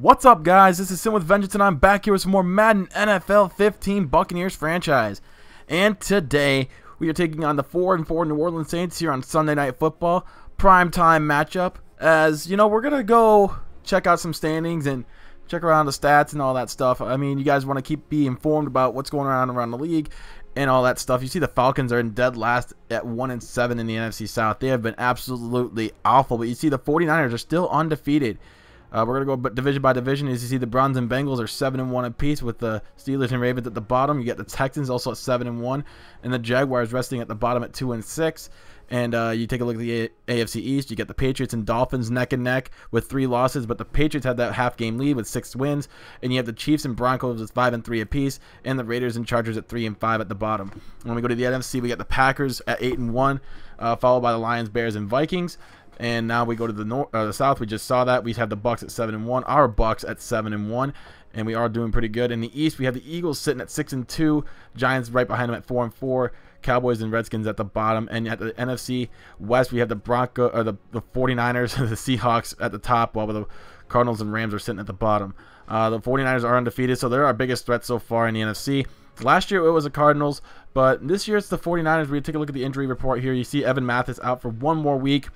What's up, guys? This is Sin with Vengeance, and I'm back here with some more Madden NFL 15 Buccaneers franchise. And today, we are taking on the 4-4 New Orleans Saints here on Sunday Night Football. Primetime matchup. As, you know, we're going to go check out some standings and check around the stats and all that stuff. I mean, you guys want to be informed about what's going on around the league and all that stuff. You see the Falcons are in dead last at 1-7 in the NFC South. They have been absolutely awful. But you see the 49ers are still undefeated. We're going to go division by division. As you see, the Browns and Bengals are 7-1 apiece, with the Steelers and Ravens at the bottom. You get the Texans also at 7-1, and the Jaguars resting at the bottom at 2-6. And you take a look at the AFC East. You get the Patriots and Dolphins neck and neck with 3 losses, but the Patriots had that half-game lead with 6 wins. And you have the Chiefs and Broncos with 5-3 apiece, and the Raiders and Chargers at 3-5 at the bottom. When we go to the NFC, we got the Packers at 8-1, followed by the Lions, Bears, and Vikings. And now we go to the South. We just saw that. We have the Bucs at 7-1. Our Bucs at 7-1. And we are doing pretty good. In the East, we have the Eagles sitting at 6-2. Giants right behind them at 4-4. Cowboys and Redskins at the bottom. And at the NFC West, we have the 49ers and the Seahawks at the top, while the Cardinals and Rams are sitting at the bottom. The 49ers are undefeated, so they're our biggest threat so far in the NFC. Last year it was the Cardinals, but this year it's the 49ers. We take a look at the injury report here. You see Evan Mathis out for 1 more week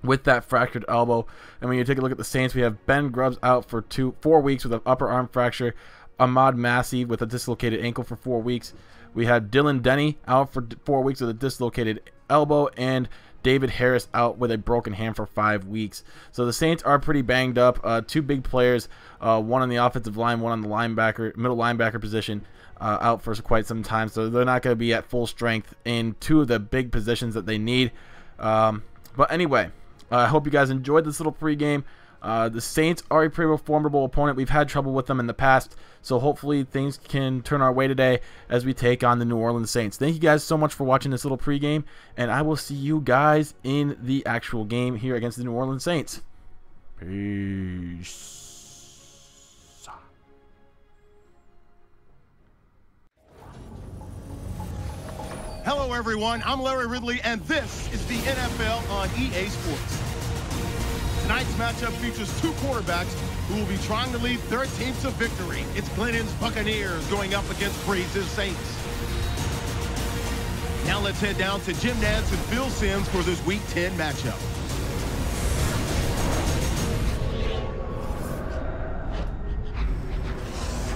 with that fractured elbow. And when you take a look at the Saints, we have Ben Grubbs out for 4 weeks with an upper arm fracture. Ahmad Massey with a dislocated ankle for 4 weeks. We had Dylan Denny out for 4 weeks with a dislocated elbow, and David Harris out with a broken hand for 5 weeks. So the Saints are pretty banged up. 2 big players, one on the offensive line, one on the middle linebacker position, out for quite some time. So they're not going to be at full strength in 2 of the big positions that they need. But anyway, I hope you guys enjoyed this little pregame. The Saints are a pretty formidable opponent. We've had trouble with them in the past, so hopefully things can turn our way today as we take on the New Orleans Saints. Thank you guys so much for watching this little pregame, and I will see you guys in the actual game here against the New Orleans Saints. Peace. Hello, everyone. I'm Larry Ridley, and this is the NFL on EA Sports. Tonight's matchup features 2 quarterbacks who will be trying to lead their teams to victory. It's Glennon's Buccaneers going up against Breeze's Saints. Now let's head down to Jim Nantz and Phil Simms for this Week 10 matchup.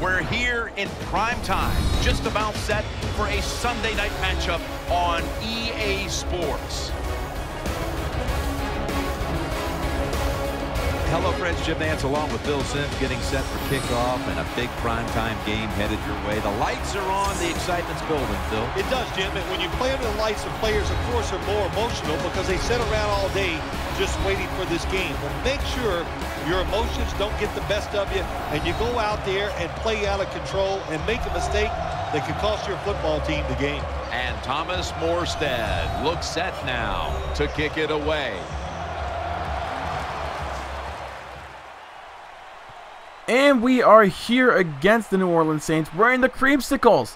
We're here in prime time, just about set for a Sunday night matchup on EA Sports. Hello, friends. Jim Nantz along with Phil Simms getting set for kickoff and a big primetime game headed your way. The lights are on. The excitement's building, Phil. It does, Jim. And when you play under the lights, the players, of course, are more emotional because they sit around all day just waiting for this game. But make sure your emotions don't get the best of you, and you go out there and play out of control and make a mistake that could cost your football team the game. And Thomas Morstead looks set now to kick it away. And we are here against the New Orleans Saints wearing the creamsicles.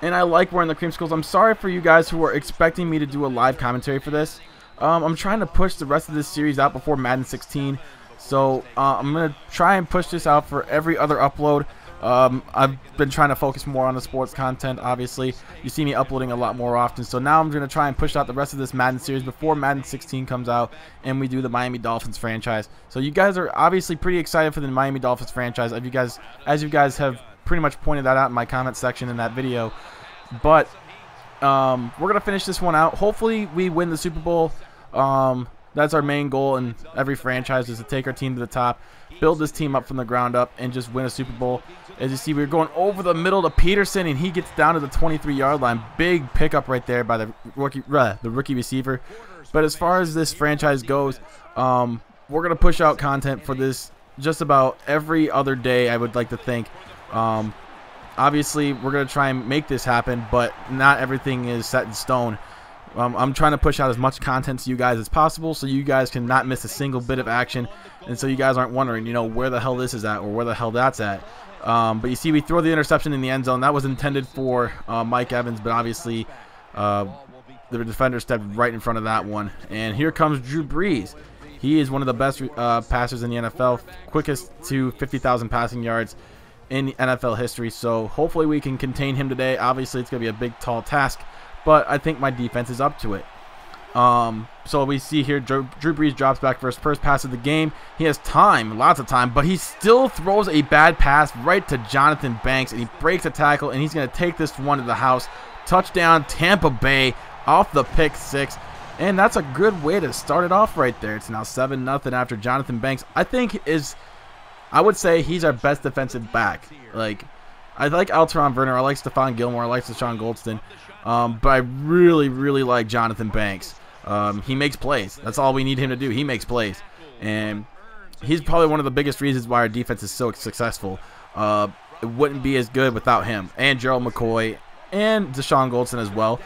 And I like wearing the creamsicles. I'm sorry for you guys who are expecting me to do a live commentary for this. I'm trying to push the rest of this series out before Madden 16. So I'm going to try and push this out for every other upload. I've been trying to focus more on the sports content, obviously. You see me uploading a lot more often. So now I'm going to try and push out the rest of this Madden series before Madden 16 comes out and we do the Miami Dolphins franchise. So you guys are obviously pretty excited for the Miami Dolphins franchise, as you guys have pretty much pointed that out in my comment section in that video. But we're going to finish this one out. Hopefully we win the Super Bowl. That's our main goal in every franchise, is to take our team to the top, build this team up from the ground up, and just win a Super Bowl. As you see, we're going over the middle to Peterson, and he gets down to the 23-yard line. Big pickup right there by the rookie receiver. But as far as this franchise goes, we're going to push out content for this just about every other day, I would like to think. Obviously, we're going to try and make this happen, but not everything is set in stone. I'm trying to push out as much content to you guys as possible so you guys can not miss a single bit of action, and so you guys aren't wondering, you know, where the hell this is at or where the hell that's at. But you see, we throw the interception in the end zone. That was intended for Mike Evans, but obviously the defender stepped right in front of that one. And here comes Drew Brees. He is one of the best passers in the NFL, quickest to 50,000 passing yards in the NFL history. So hopefully we can contain him today. Obviously, it's going to be a big, tall task, but I think my defense is up to it. So we see here Drew Brees drops back for his first pass of the game. He has time, lots of time, but he still throws a bad pass right to Jonathan Banks, and he breaks a tackle, and he's going to take this one to the house. Touchdown, Tampa Bay, off the pick six. And that's a good way to start it off right there. It's now 7-0 after Jonathan Banks, I would say he's our best defensive back. Like, I like Alteron Werner, I like Stephon Gilmore, I like Deshaun Goldston, but I really, really like Jonathan Banks. He makes plays. That's all we need him to do. He makes plays. And he's probably one of the biggest reasons why our defense is so successful. It wouldn't be as good without him. And Gerald McCoy and Deshaun Goldston as well.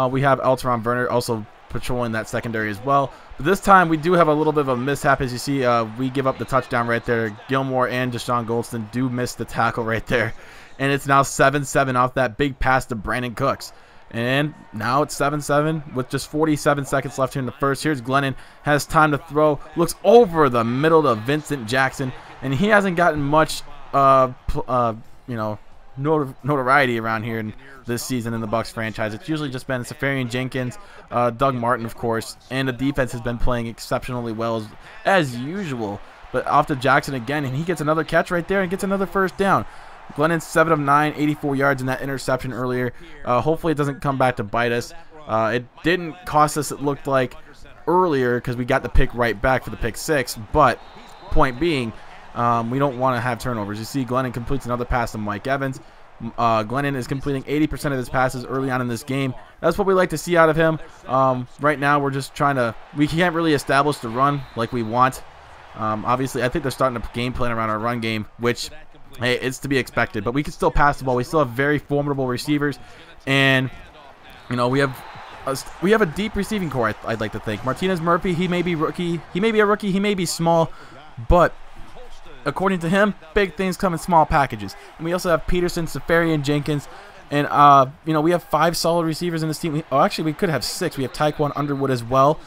We have Alteron Werner also patrolling that secondary as well. But this time we do have a little bit of a mishap. As you see, we give up the touchdown right there. Gilmore and Deshaun Goldston do miss the tackle right there. And it's now 7-7 off that big pass to Brandon Cooks. And now it's 7-7 with just 47 seconds left here in the first. Here's Glennon, has time to throw, looks over the middle to Vincent Jackson, and he hasn't gotten much, notoriety around here in this season in the Bucs franchise. It's usually just been Safarian Jenkins, Doug Martin, of course, and the defense has been playing exceptionally well as usual. But off to Jackson again, and he gets another catch right there and gets another first down. Glennon 7 of 9, 84 yards in that interception earlier. Hopefully it doesn't come back to bite us. It didn't cost us, it looked like, earlier because we got the pick right back for the pick six. But point being, we don't want to have turnovers. You see Glennon completes another pass to Mike Evans. Glennon is completing 80% of his passes early on in this game. That's what we like to see out of him. Right now we're just trying to – we can't really establish the run like we want. Obviously, I think they're starting a game plan around our run game, which – hey, it's to be expected, but we can still pass the ball. We still have very formidable receivers, and we have a deep receiving core. I'd like to think Martinez Murphy. He may be rookie. He may be a rookie. He may be small, but according to him, big things come in small packages. And we also have Peterson, Safarian Jenkins, and we have 5 solid receivers in this team. Actually, we could have 6. We have Tyquan Underwood as well,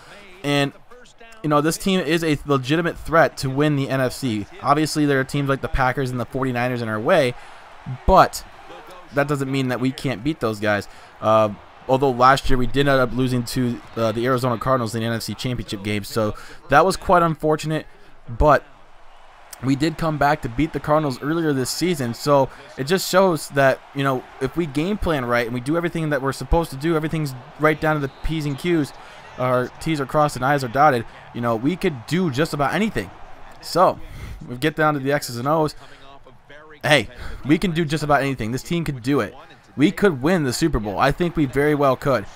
and this team is a legitimate threat to win the NFC. Obviously, there are teams like the Packers and the 49ers in our way, but that doesn't mean that we can't beat those guys. Although last year we did end up losing to the Arizona Cardinals in the NFC Championship game, so that was quite unfortunate, but we did come back to beat the Cardinals earlier this season, so it just shows that, if we game plan right and we do everything that we're supposed to do, everything's right down to the P's and Q's, our T's are crossed and I's are dotted, we could do just about anything. So, we get down to the X's and O's. Hey, we can do just about anything. This team could do it. We could win the Super Bowl. I think we very well could.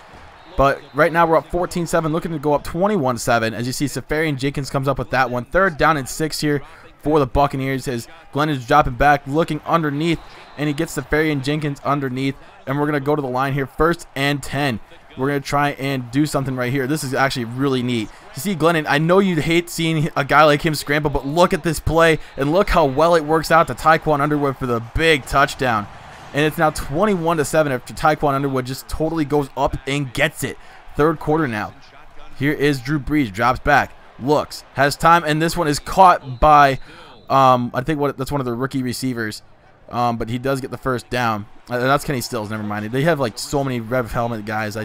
But right now we're up 14-7, looking to go up 21-7. As you see, Safarian Jenkins comes up with that one. 3rd down and 6 here for the Buccaneers as Glenn is dropping back, looking underneath, and he gets Safarian Jenkins underneath. And we're going to go to the line here, 1st and 10. We're going to try and do something right here. This is actually really neat. You see Glennon, I know you'd hate seeing a guy like him scramble, but look at this play, and look how well it works out to Tyquan Underwood for the big touchdown. And it's now 21-7 after Tyquan Underwood just totally goes up and gets it. 3rd quarter now. Here is Drew Brees, drops back, looks, has time, and this one is caught by, I think that's one of the rookie receivers, but he does get the first down. That's Kenny Stills, never mind. They have like so many Rev Helmet guys.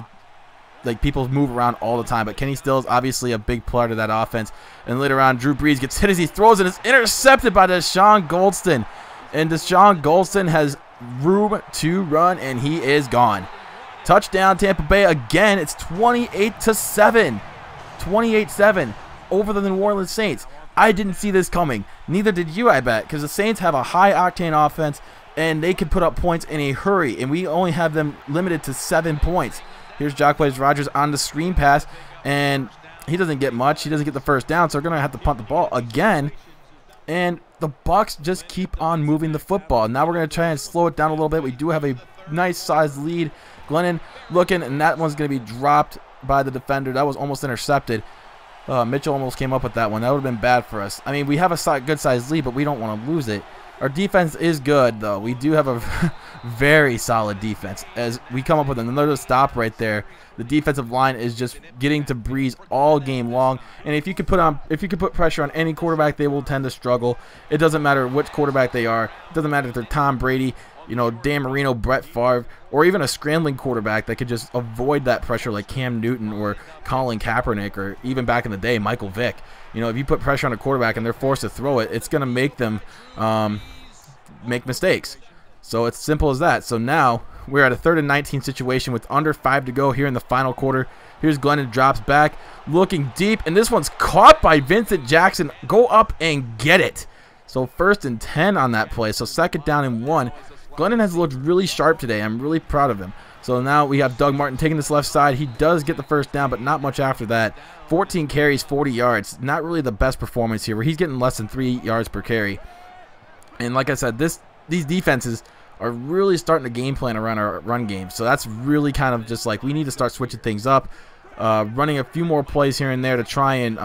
People move around all the time, but Kenny Stills obviously a big part of that offense. And later on, Drew Brees gets hit as he throws and it's intercepted by Deshaun Goldston. And Deshaun Goldston has room to run, and he is gone. Touchdown, Tampa Bay again. It's 28-7. 28-7 over the New Orleans Saints. I didn't see this coming. Neither did you, I bet, because the Saints have a high-octane offense, and they can put up points in a hurry, and we only have them limited to 7 points. Here's Jacquizz Rodgers on the screen pass, and he doesn't get much. He doesn't get the first down, so we're going to have to punt the ball again. And the Bucs just keep on moving the football. Now we're going to try and slow it down a little bit. We do have a nice-sized lead. Glennon looking, and that one's going to be dropped by the defender. That was almost intercepted. Mitchell almost came up with that one. That would have been bad for us. I mean, we have a good-sized lead, but we don't want to lose it. Our defense is good, though. We do have a very solid defense. As we come up with another stop right there, the defensive line is just getting to breeze all game long. And if you could put pressure on any quarterback, they will tend to struggle. It doesn't matter which quarterback they are. It doesn't matter if they're Tom Brady, you know, Dan Marino, Brett Favre, or even a scrambling quarterback that could just avoid that pressure like Cam Newton or Colin Kaepernick, or even back in the day, Michael Vick. You know, if you put pressure on a quarterback and they're forced to throw it, it's going to make them make mistakes. So it's simple as that. So now we're at a 3rd and 19 situation with under 5 to go here in the final quarter. Here's Glennon, drops back, looking deep, and this one's caught by Vincent Jackson. Go up and get it. So 1st and 10 on that play. So 2nd down and 1. Glennon has looked really sharp today. I'm really proud of him. So now we have Doug Martin taking this left side. He does get the 1st down, but not much after that. 14 carries, 40 yards. Not really the best performance here, where he's getting less than 3 yards per carry. And like I said, these defenses are really starting to game plan around our run game. So that's really kind of just like, we need to start switching things up, running a few more plays here and there to try and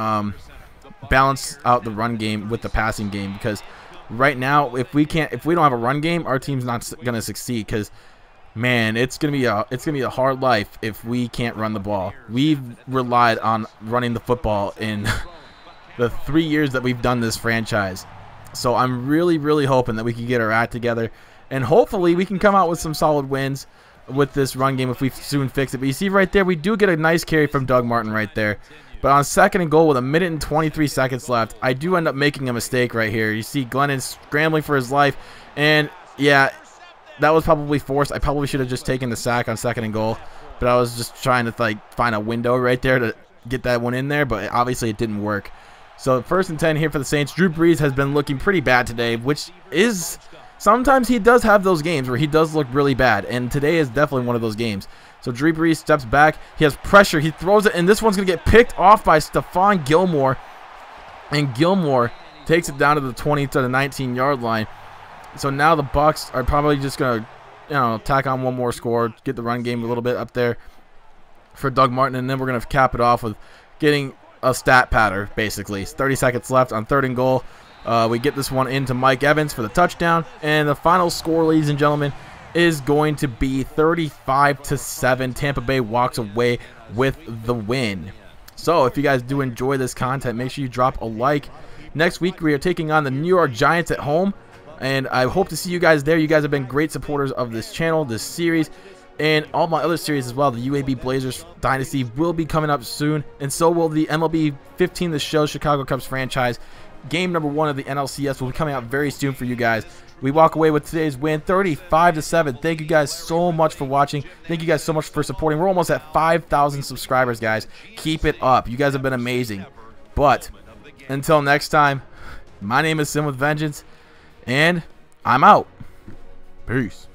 balance out the run game with the passing game, because right now, if we don't have a run game, our team's not gonna succeed. Because, man, it's gonna be a hard life if we can't run the ball. We've relied on running the football in the 3 years that we've done this franchise. So I'm really hoping that we can get our act together, and hopefully we can come out with some solid wins with this run game if we soon fix it. But you see right there, we do get a nice carry from Doug Martin right there. But on 2nd and goal with 1 minute and 23 seconds left, I do end up making a mistake right here. You see Glennon scrambling for his life, and yeah, that was probably forced. I probably should have just taken the sack on 2nd and goal, but I was just trying to like find a window right there to get that one in there, but obviously it didn't work. So 1st and 10 here for the Saints. Drew Brees has been looking pretty bad today, which is, sometimes he does have those games where he does look really bad, and today is definitely one of those games. So Drew Brees steps back. He has pressure. He throws it, and this one's going to get picked off by Stephon Gilmore. And Gilmore takes it down to the 20 to the 19-yard line. So now the Bucs are probably just going to, you know, tack on one more score, get the run game a little bit up there for Doug Martin, and then we're going to cap it off with getting a stat patter, basically. It's 30 seconds left on 3rd and goal. We get this one into Mike Evans for the touchdown, and the final score, ladies and gentlemen, is going to be 35-7. Tampa Bay walks away with the win. So if you guys do enjoy this content, make sure you drop a like. Next week we are taking on the New York Giants at home, and I hope to see you guys there. You guys have been great supporters of this channel, this series, and all my other series as well. The UAB Blazers Dynasty will be coming up soon, and so will the MLB 15 The Show Chicago Cubs franchise. Game number 1 of the NLCS will be coming out very soon for you guys. We walk away with today's win, 35-7. Thank you guys so much for watching. Thank you guys so much for supporting. We're almost at 5,000 subscribers, guys. Keep it up. You guys have been amazing. But until next time, my name is Sin with Vengeance, and I'm out. Peace.